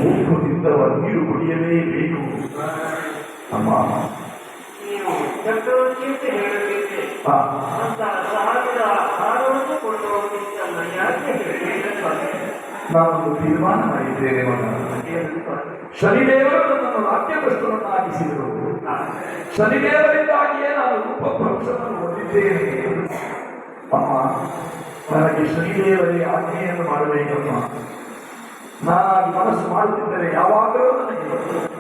ಉಪ್ಪುತ್ತಿದ್ದವ ನೀರು ಕುಡಿಯಲೇಬೇಕು. ಅಮ್ಮ ನೀವು ಚಕ್ರವರ್ತಿ ಹೇಳಬೇಕೆ ಅಂತ ಸಾವಿರ ಆಹಾರವನ್ನು ಕೊಡುವುದಕ್ಕಿಂತ ಯಾಕೆ ನಾನೊಂದು ತೀರ್ಮಾನ ಮಾಡಿದ್ದೇನೆ ಮಗ. ಶನಿದೇವರು ನನ್ನನ್ನು ರಾಜ್ಯಭ್ರಷ್ಟವನ್ನಾಗಿಸಿದರು. ಶನಿದೇವರಿಂದಾಗಿಯೇ ನಾನು ರೂಪಭ್ರಂಶವನ್ನು ಹೊಂದಿದ್ದೇನೆ. ಅಮ್ಮ, ನನಗೆ ಶನಿದೇವರೇ ಆಜ್ಞೆಯನ್ನು ಮಾಡಬೇಕಮ್ಮ. ನಾನಾಗಿ ಮನಸ್ಸು ಮಾಡುತ್ತಿದ್ದರೆ ಯಾವಾಗಲೂ ನನಗೆ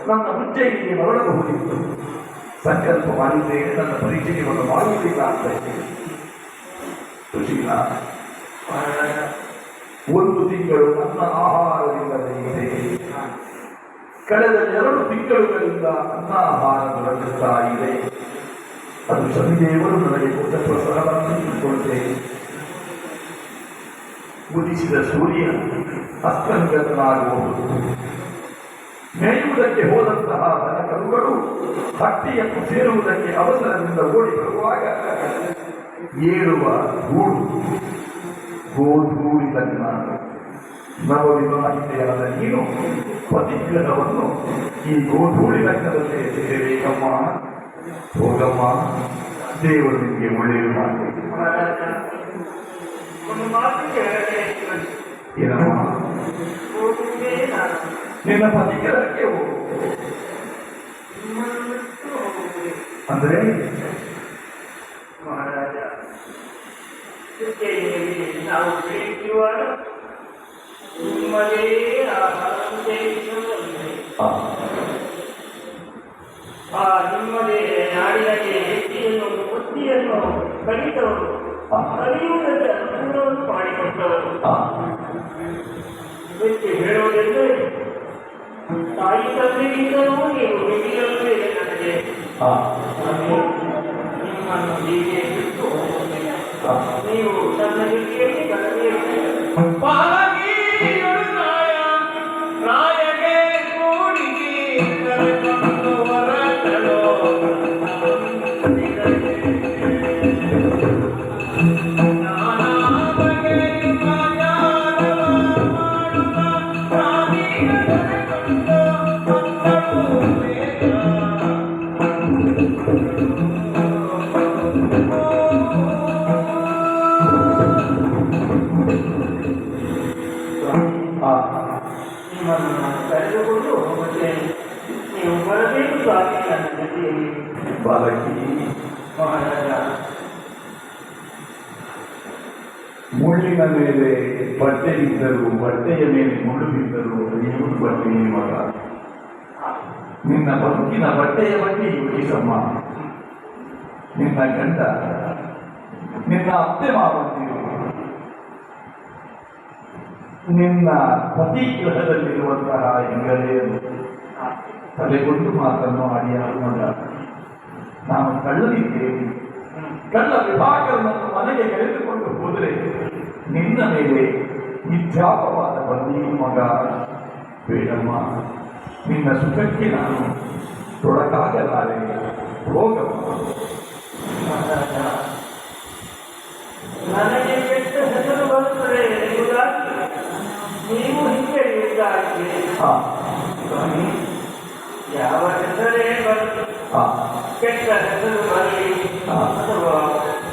ನನ್ನ ಉಜ್ಜಯಿಗೆ ಮರಳಬಹುದಿತ್ತು. ಸಂಕಲ್ಪ ಮಾಡಿದ್ದೇನೆ, ನನ್ನ ಪರಿಚಯವನ್ನು ಮಾಡುವುದಿಲ್ಲ ಅಂತ ಇದ್ದೇನೆ. ಸುಶೀಲ, 1 ತಿಂಗಳು ನನ್ನ ಆಹಾರವಿಲ್ಲದೆ ಇದೆ. ಕಳೆದ 2 ತಿಂಗಳುಗಳಿಂದ ನನ್ನ ಆಹಾರ ದೊರಕುತ್ತಾ ಇದೆ. ಅದು ಶನಿದೇವರು ನನಗೆ ಕೊಟ್ಟ ಪ್ರಸಾದವನ್ನು ತಿಳ್ಕೊಳ್ತೇನೆ. ಉದಿಸಿದ ಸೂರ್ಯ ಅಸ್ತಂಗತನಾಗುವುದು. ಮೇಯುವುದಕ್ಕೆ ಹೋದಂತಹ ದನ ಕರುಗಳು ಹಟ್ಟಿಯನ್ನು ಸೇರುವುದಕ್ಕೆ ಅವಸರದಿಂದ ಓಡಿ ಬರುವಾಗ ಏಳುವ ಗೂಡು ಗೋಧೂಳಿ ಲಗ್ನ. ನವವಿವಾಹಿತೆಯಾದ ನೀನು ಪತಿಗ್ರಹವನ್ನು ಈ ಗೋಧೂಳಿ ಲಗ್ನದಲ್ಲೇ ಸೇರಬೇಕಮ್ಮ. ಹೋಗಮ್ಮ, ದೇವರು ನಿಮಗೆ ಒಳ್ಳೆಯದು ಮಾಡಬೇಕು. ಏನಮ್ಮ, ನಿನ್ನ ಪತಿಗ್ರಹಕ್ಕೆ ಹೋಗು ಅಂದ್ರೆ ಮಹಾರಾಜ, ನಾವು ಬೇಕಿರುವಾಗ ನಿಮ್ಮದೇ ನಿಮ್ಮದೇ ನಾಡಿನಲ್ಲಿ ಹೆಚ್ಚಿಯನ್ನು ಬುದ್ಧಿಯನ್ನು ಕಲಿತವರು, ಕಲಿಯುವುದಕ್ಕೆ ಅನುಕೂಲವನ್ನು ಮಾಡಿಕೊಟ್ಟವರು. ಇದಕ್ಕೆ ಹೇಳುವುದೆಂದರೆ ತಾಯಿ ತಂದೆಗಿಂತಲೂ ನೀವು ಹಿರಿಯಲ್ಲೇ ನನಗೆ ನಿಮ್ಮನ್ನು ಹೀಗೆ ಬಿಟ್ಟು ನೀವು ನನ್ನ ಜೊತೆಯಲ್ಲಿ ಬರಬೇಕು. ನಾಯಗೆ ಕೂಡಿಗೆ ಹೊರಟಳು. ಕರೆದುಕೊಂಡು ಮತ್ತೆ ನೀವು ಬರಬೇಕು ಸ್ವಾಮಿ ನನ್ನ ಜೊತೆಯಲ್ಲಿ. ಬಾಲಕಿ, ಮಹಾರಾಜ, ಮುಳ್ಳಿನ ಮೇಲೆ ಬಟ್ಟೆ ಬಿದ್ದರು, ಬಟ್ಟೆಯ ಮೇಲೆ ಮುಳ್ಳು ಬಿದ್ದರು, ಅರಿಯುವುದು ಬಟ್ಟೆಯೇ ಮಗ. ನಿನ್ನ ಬದುಕಿನ ಬಟ್ಟೆಯ ಬಗ್ಗೆ ಯೋಚಿಸಮ್ಮ. ನಿನ್ನ ಗಂಡ, ನಿನ್ನ ಅತ್ತೆ ಮಾವಂದಿರು, ನಿನ್ನ ಪತಿ ಗೃಹದಲ್ಲಿರುವಂತಹ ಹೆಂಗಳೆಯರು ತಲೆಗೊಂಡು ಮಾತನ್ನು ಆಡಿಯಾಗ ನಾನು ಕಳ್ಳನಿದ್ದೇನೆ, ಕಳ್ಳ ವಿಭಾಗವನ್ನು ಮನೆಗೆ ಕರೆದುಕೊಂಡು ಹೋದರೆ ನಿನ್ನ ಮೇಲೆ ಮಿಥ್ಯಾಪವಾದ ಬಂದಿ ಮಗ. ಬೇಡಮ್ಮ, ನಿನ್ನ ಸುಖಕ್ಕೆ ನಾನು ತೊಡಕಾಗಲಾರೆ. ಹೋಗಮ್ಮ. ನನಗೆ ಕೆಟ್ಟ ಹೆಸರು ಬರುತ್ತದೆ ಎಂಬುದಾಗಿ ನೀವು ಹಿಂಜರಿಯುವುದಾಗಿ ಸ್ವಾಮಿ, ಯಾವ ಹೆಸರೇ ಬರಲಿ, ಕೆಟ್ಟ ಹೆಸರು ಬರಲಿ ಅಥವಾ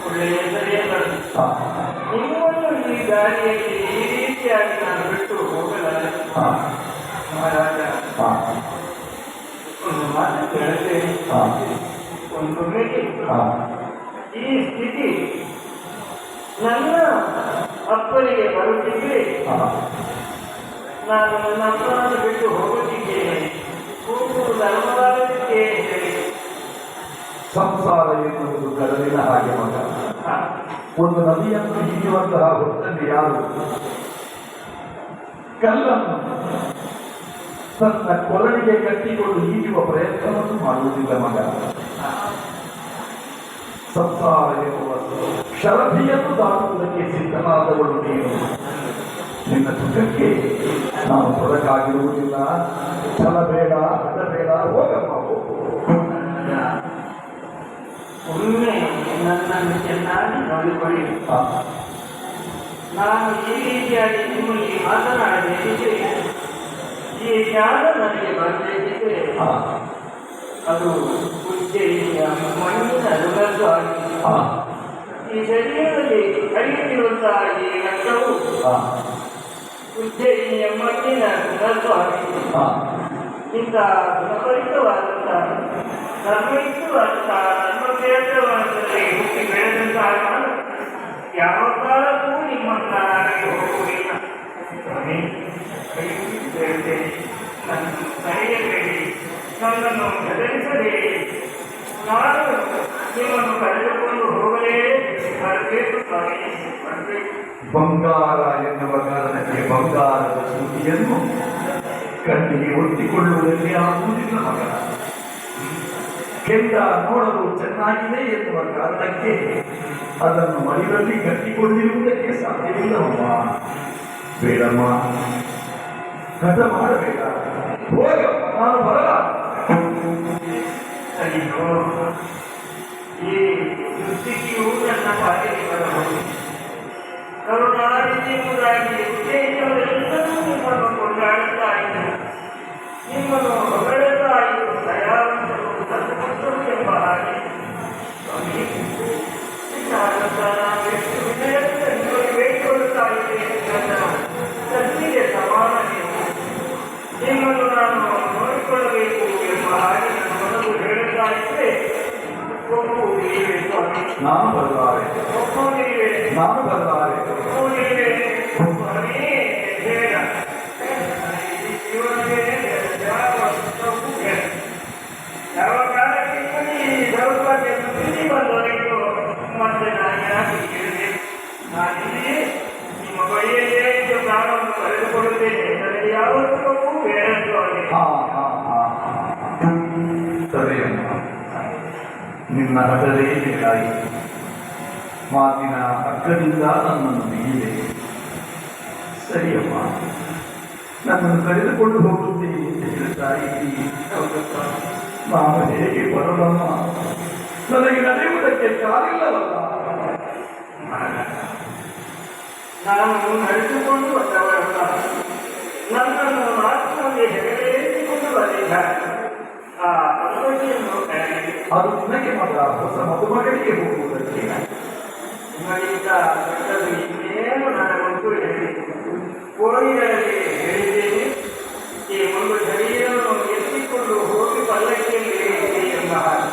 ಒಳ್ಳೆಯ ಹೆಸರೇ ಬರಲಿ, ನಿಮ್ಮನ್ನು ಈ ದಾರಿಯಲ್ಲಿ ಈ ರೀತಿಯಾಗಿ ನಾನು ಬಿಟ್ಟು ಹೋಗಲಾರೆ. ಮಹಾರಾಜ, ಒಂದು ಮಾತು ಕೇಳುತ್ತೇನೆ. ಒಂದು ವೇಳೆ ಈ ಸ್ಥಿತಿ ನನ್ನ ಅಪ್ಪನಿಗೆ ಬರುತ್ತಿದ್ದರೆ ನಾನು ನನ್ನ ಅಪ್ಪನನ್ನು ಬಿಟ್ಟು ಹೋಗುತ್ತಿದ್ದೇನೆ. ಧರ್ಮದಾರಕ್ಕೆ ಸಂಸಾರ ಎನ್ನುವುದು ಕಡಲಿನ ಹಾಗೆ ಮಗ. ಒಂದು ನದಿಯನ್ನು ಹೀಗುವಂತಹ ಹೊತ್ತಲ್ಲಿ ಯಾರು ಕಲ್ಲನ್ನು ತನ್ನ ಕೊರಳಿಗೆ ಕಟ್ಟಿಕೊಂಡು ಈಜುವ ಪ್ರಯತ್ನವನ್ನು ಮಾಡುವುದಿಲ್ಲ ಮಗ. ಸಂಸಾರ ಎನ್ನುವ ಶರಭಿಯನ್ನು ದಾಟುವುದಕ್ಕೆ ಸಿದ್ಧನಾದವಳು ನೀನು. ನಿನ್ನ ಸುಖಕ್ಕೆ ನಾನು ತೊಡಕಾಗಿರುವುದಿಲ್ಲ. ಛಲಬೇಡ, ಹಠಬೇಡ, ಹೋಗಮ್ಮ, ಹೋಗು. ಒಮ್ಮೆ ನನ್ನನ್ನು ಚೆನ್ನಾಗಿ ನೋಡಿಕೊಳ್ಳಿ. ನಾನು ಈ ರೀತಿಯಾಗಿ ನಿಮ್ಮಲ್ಲಿ ಮಾತನಾಡಬೇಕಿದೆ. ಈ ಜ್ಞಾನ ನನಗೆ ಬರಬೇಕಿದ್ರೆ ಹಾ ಅದು ಉಜ್ಜಯಿನಿಯ ಮಣ್ಣಿನ ಋಣದ್ದು ಆಗಿದೆ. ಹಾ ಈ ಶರೀರದಲ್ಲಿ ಅರಿಯುತ್ತಿರುವಂತಹ ಈ ರಕ್ತವು ಹಾ ಉಜ್ಜಯಿನಿಯ ಮಣ್ಣಿನ ಋಣದ್ದು ಆಗಿದೆ. ಹಾ ಇಂಥ ಗುಣಭರಿತವಾದಂತಹ ಧರ್ಮಯುಕ್ತವಾದಂತಹ ಧರ್ಮಕ್ಷೇತ್ರವಾದಲ್ಲಿ ಹುಟ್ಟಿ ಬೆಳೆದಂತಹ ನಾನು ಯಾವ ಕಾಲಕ್ಕೂ ನಿಮ್ಮನ್ನ ನನಗೆ ಹೋಗುವುದಿಲ್ಲ. ಸ್ವಾಮಿ, ಕೈ ಮುಗಿದು ಬೇಡುತ್ತೇನೆ. ನನ್ನನ್ನು ಕರೆಯಬೇಡಿ, ನನ್ನನ್ನು ಬೆದರಿಸಬೇಡಿ. ನಾನು ನಿಮ್ಮನ್ನು ಕರೆದುಕೊಂಡು ಹೋಗಲೇ ಬರಬೇಕು ಸ್ವಾಮಿ, ಬರಬೇಕು. ಬಂಗಾರ ಎನ್ನುವ ಕಾರಣಕ್ಕೆ ಬಂಗಾರದ ಸೂಟಿಯನ್ನು ಕಣ್ಣಿಗೆ ಒತ್ತಿಕೊಳ್ಳುವುದಕ್ಕೆ ಆಗುವುದಿಲ್ಲ ಮಗ. ಕೆಂಡ ನೋಡಲು ಚೆನ್ನಾಗಿದೆ ಎನ್ನುವ ಕಾರಣಕ್ಕೆ ಅದನ್ನು ಮಡಿಲಲ್ಲಿ ಕಟ್ಟಿಕೊಂಡಿರುವುದಕ್ಕೆ ಸಾಧ್ಯವಿಲ್ಲವಮ್ಮ. ಬೇಡಮ್ಮ, ಹಠ ಮಾಡಬೇಡ, ಹೋಗಮ್ಮ, ನಾನು ಬರಲ್ಲ. ಅಯ್ಯೋ, ಈ ದೃಷ್ಟಿಯು ನನ್ನ ಪಾಲಿಗೆ ಬರಬಹುದು. ಕರುಣಾನಿಧಿಯುವುದಾಗಿ ಉದ್ದೇಶವೆಲ್ಲವೂ ನಿಮ್ಮನ್ನು ಕೊಂಡಾಡುತ್ತಾ ಇದ್ದರು. ನಿಮ್ಮನ್ನು ಹೊಗಳುತ್ತಾ ಇದ್ದು ದಯಾವಂತರು ಸದ್ಭಕ್ತರು ಎಂಬ ಹಾಗೆ. ಸ್ವಾಮಿ, ನಾನು ಎಷ್ಟು ವಿನಯದಿಂದ ನಿಮಗೆ ಬೇಡಿಕೊಳ್ಳುತ್ತಾ ಇದ್ದೇನೆ. ನನ್ನ ಸದ್ದಿಗೆ ಸಮಾನ ನೀವು. ನಿಮ್ಮನ್ನು ನಾನು ನೋಡಿಕೊಳ್ಳಬೇಕು ಎಂಬ ಹಾಗೆ ನನ್ನ ಮನಸ್ಸು ಹೇಳುತ್ತಾ ಇದ್ದರೆ ಒಪ್ಪುವುದಿಲ್ಲವೇ ಸ್ವಾಮಿ? ನಾನು ಬರಲಾರೆ, ಒಪ್ಪುವುದಿಲ್ಲವೇ? ನಾನು ಬರಲಾರೆ. ಒಪ್ಪುವುದಿಲ್ಲವೇ ಸ್ವಾಮಿ? ಬೇಡ. ಜೀವನವೇ ಯಾವ ಕಾಲಕ್ಕೆ ಈ ದೌರ್ಭಾಗ್ಯ ಸುದ್ದಿ ಬಂದವರೆಗೂ ಮತ್ತೆ ನಾನು ಯಾಕೆ ಕೇಳಿದೆ? ನಾನಿಲ್ಲಿ ನಿಮ್ಮ ಬಳಿಯಲ್ಲೇ ಇದ್ದ ಪ್ರಾಣವನ್ನು ಕಳೆದುಕೊಳ್ಳುತ್ತೇನೆ. ನನಗೆ ಯಾವತ್ತೂ ಬೇಡದ್ದು ಆಗಿದೆ. ಹಾ ಹಾ ಹಾ ಸರಿಯಮ್ಮ, ನಿನ್ನ ಹಠದೇ ಬೇಕಾಯಿತು. ಮಾತಿನ ಅರ್ಥದಿಂದ ನನ್ನನ್ನು ಬಿಗಿದೆ. ಸರಿಯಮ್ಮ, ನನ್ನನ್ನು ಕರೆದುಕೊಂಡು ಹೋಗುತ್ತೀನಿ ಅಂತ ಹೇಳ್ತಾ ಇದ್ದೀನಿ. ನಾನು ಹೇಗೆ ಬರಲಮ್ಮ? ನನಗೆ ನಡೆಯುವುದಕ್ಕೆ ಕಾಲಿಲ್ಲವಲ್ಲ. ನಾನು ನಡೆಸಿಕೊಂಡು ಬಂದವರಲ್ಲ. ನನ್ನನ್ನು ಆತ್ಮಕ್ಕೆ ಹೆಗಲೇರಿಸಿಕೊಂಡು ಬಂದಿದ್ದ ಆ ಪಲ್ಲವಿಯನ್ನು ಅದು ನಿನಗೆ ಮಗ, ಹೊಸ ಮದುಮಗಳಿಗೆ ಹೋಗುವುದಕ್ಕೆ. ನಿಮಗಿಂತ ದೊಡ್ಡದು ಇನ್ನೇನು ನನಗೊಂದು ಹೇಳಿ ಕೋಳಿಗಳಲ್ಲಿ ಹೇಳಿದ್ದೇನೆ. ಈ ಒಂದು ಶರೀರವನ್ನು ಎತ್ತಿಕೊಂಡು ಹೋಗಿ ಪಲ್ಲಕ್ಕಿಯಲ್ಲಿ ಇರಿಸಿ ಎಂಬ ಹಾಗೆ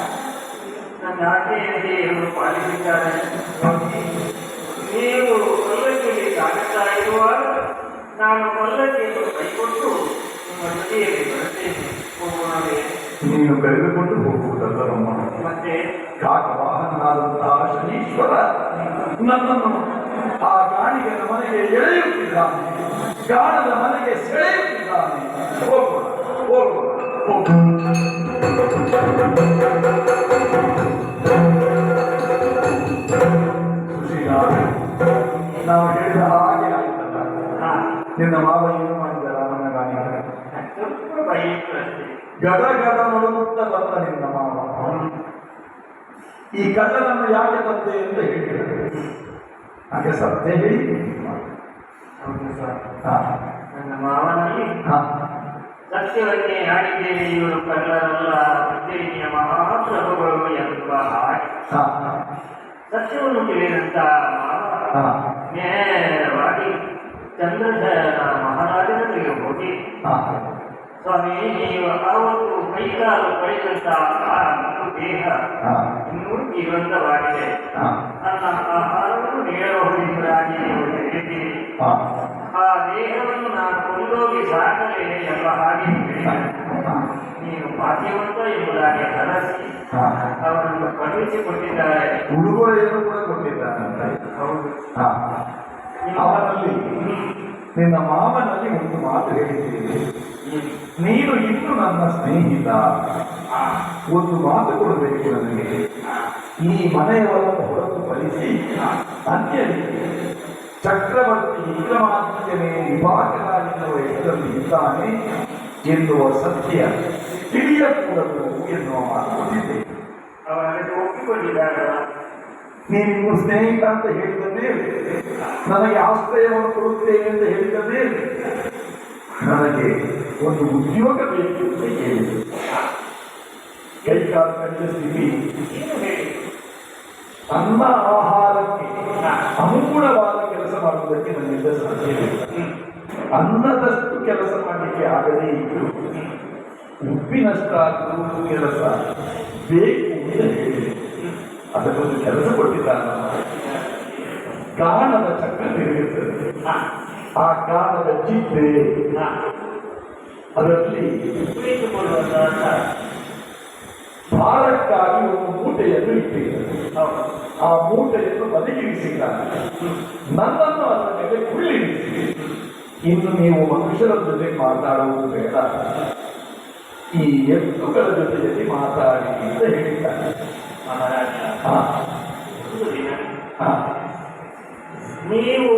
ನನ್ನ ಆಜ್ಞೆಯಲ್ಲಿ ಇವರು ಪಾಲಿಸಿದ್ದಾರೆ. ನೀವು ಪಲ್ಲಕ್ಕಿಯಲ್ಲಿ ಸಾಗುತ್ತಾ ಇರುವಾಗ ನಾನು ಪಲ್ಲಕ್ಕಿಯನ್ನು ಕೈಕೊಟ್ಟು ನಿಮ್ಮ ಜೊತೆಯಲ್ಲಿ ಬರುತ್ತೇನೆ. ಹೋಗೋಣವೇ? ನೀನು ಕರೆದುಕೊಂಡು ಹೋಗುವುದಲ್ಲಮ್ಮ, ಮತ್ತೆ ಕಾಕವಾಹನನಾದಂತಹ ಶನೀಶ್ವರ ನನ್ನನ್ನು ಆ ಗಾಣಿಗನ ಮನೆಗೆ ಎಳೆಯುತ್ತಿದ್ದಾನೆ, ಗಾಣದ ಮನೆಗೆ ಸೆಳೆಯುತ್ತಿದ್ದಾನೆ. ಹೋಗೋಣ ಹೋಗೋಣ ಹೋಗೋಣ. ಸುಶೀಲ, ನಾವು ಹೇಳಿದ ಹಾಗೆ ಆಯ್ತಲ್ಲ. ನಿನ್ನ ಮಾವ ಏನು ಮಾಡಿದರ ನನ್ನ ಗಾಣಿಗ? ಸ್ವಲ್ಪ ಬೈಯಿತು ಅಷ್ಟೇ. ಗದ ಗದ ನಡುಗುತ್ತಾ ಬಂದ ನಿನ್ನ ಮಾವ. ಈ ಕಳ್ಳನನ್ನು ಯಾಕೆ ತಂದೆ ಅಂತ ಹೇಳಿದರು. ಹಾಗೆ ಸತ್ಯ ಹೇಳಿ. ಹೌದು ಸರ್, ಹಾ ನನ್ನ ಮಾವನಲ್ಲಿ ಹಾ ಸತ್ಯವನ್ನೇ ಹಾಡಿದ್ದೇವೆ. ಇವರು ಕಳ್ಳರಲ್ಲ, ಉಜ್ಜಯಿನಿಯ ಮಹಾಪ್ರಭುಗಳು ಎಂಬ ಹಾಗೆ. ಹಾ ಸತ್ಯವನ್ನು ತಿಳಿದಂತ ಮಾವ ಹಾ ನೇರವಾಗಿ ಚಂದ್ರಸೇನ ಮಹಾರಾಜನಿಗೆ ಹೋಗಿ, ಹಾ ಸ್ವಾಮಿ, ನೀವು ಆವತ್ತು ಕೈಕಾಲು ಪಡೆದಂತ ಆ ಮತ್ತು ದೇಹ ಹಾ ಇನ್ನೂ ಜೀವಂತವಾಗಿದೆ. ಹಾ ನನ್ನ ಆಹಾರವನ್ನು ನೀಡಬಹುದೆಂಬುದಾಗಿ ನೀವು ಹೇಳಿದ್ದೀರಿ. ಹಾ ಆ ದೇಹವನ್ನು ನಾನು ಕೊಂಡೋಗಿ ಸಾಕಲೇ ಎಂಬ ಹಾಗೆ ಹೇಳಿದ್ದಾರೆ. ನೀನು ಭಾಗ್ಯವಂತ ಎಂಬುದಾಗಿ ಹರಸಿ ಹಾ ಅವರನ್ನು ಕಳುಹಿಸಿಕೊಟ್ಟಿದ್ದಾರೆ. ಉಡುಗೊರೆಯನ್ನು ಕೂಡ ಕೊಟ್ಟಿದ್ದಾನಂತ. ಹೌದು. ಹಾ ಅವನಲ್ಲಿ ನಿನ್ನ ಮಾವನಲ್ಲಿ ಒಂದು ಮಾತು ಹೇಳಿದ್ದೇನೆ. ನೀನು ಇನ್ನು ನನ್ನ ಸ್ನೇಹಿತ, ಒಂದು ಮಾತು ಕೊಡಬೇಕು ನನಗೆ. ಈ ಮನೆಯವರನ್ನು ಹೊರತುಪಡಿಸಿ ಅನ್ಯರಿಗೆ ಚಕ್ರವರ್ತಿ ವಿಕ್ರಮಾದಿತ್ಯನೇ ವಿಭಾಗರಾಗಿರುವ ಹೆಸರಲ್ಲಿ ಇದ್ದಾನೆ ಎನ್ನುವ ಸತ್ಯ ತಿಳಿಯಕೂಡದು ಎನ್ನುವ ಮಾತು ಕೊಟ್ಟಿದ್ದೆ. ಅವರನ್ನು ಒಪ್ಪಿಕೊಂಡಿದ್ದಾರೆ. ನೀನು ಸ್ನೇಹಿತ ಅಂತ ಹೇಳಿದ ಮೇಲೆ, ನನಗೆ ಆಶ್ರಯವನ್ನು ಕೊಡುತ್ತೇನೆ ಅಂತ ಹೇಳಿದ ಮೇಲೆ ನನಗೆ ಒಂದು ಉದ್ಯೋಗ ಬೇಕು ಅಂತ ಕೇಳಿದೆ. ಕೈಕಾಲು ಕಟ್ಟಿದ ಸ್ಥಿತಿ, ಏನು ಹೇಳಿ? ಅನ್ನ ಆಹಾರಕ್ಕೆ ಅನುಗುಣವಾದ ಕೆಲಸ ಮಾಡುವುದಕ್ಕೆ ನನ್ನಿಂದ ಸಾಧ್ಯವಿಲ್ಲ. ಅನ್ನದಷ್ಟು ಕೆಲಸ ಮಾಡಲಿಕ್ಕೆ ಆಗದೇ ಇದ್ದು ಉಪ್ಪಿನಷ್ಟಾದರೂ ಕೆಲಸ ಬೇಕು ಅಂತ ಹೇಳಿದೆ. ಅದಕ್ಕೊಂದು ಕೆಲಸ ಕೊಟ್ಟಿದ್ದಾನ. ಗಾಣದ ಚಕ್ರ ತಿರುಗುತ್ತದೆ. ಆ ಗಾಣದ ಚಿಪ್ಪೆ ಅದರಲ್ಲಿ ಕುಳಿತುಕೊಳ್ಳುವಂತಹ ಭಾರಕ್ಕಾಗಿ ಒಂದು ಮೂಟೆಯನ್ನು ಇಟ್ಟಿದ್ದಾರೆ. ಆ ಮೂಟೆಯನ್ನು ಬದಿಗಿರಿಸಿದ್ದಾರೆ. ನನ್ನನ್ನು ಅದರ ಮೇಲೆ ಕುಳ್ಳಿರಿಸಿ, ಇನ್ನು ನೀವು ಮನುಷ್ಯರ ಜೊತೆ ಮಾತಾಡುವುದು ಬೇಡ, ಈ ಎತ್ತುಗಳ ಜೊತೆಯಲ್ಲಿ ಮಾತಾಡಿ ಅಂತ ಹೇಳಿದ್ದಾರೆ. ಮಹಾರಾಜ, ಹಾ ಒಂದು ದಿನ ಹಾ ನೀವು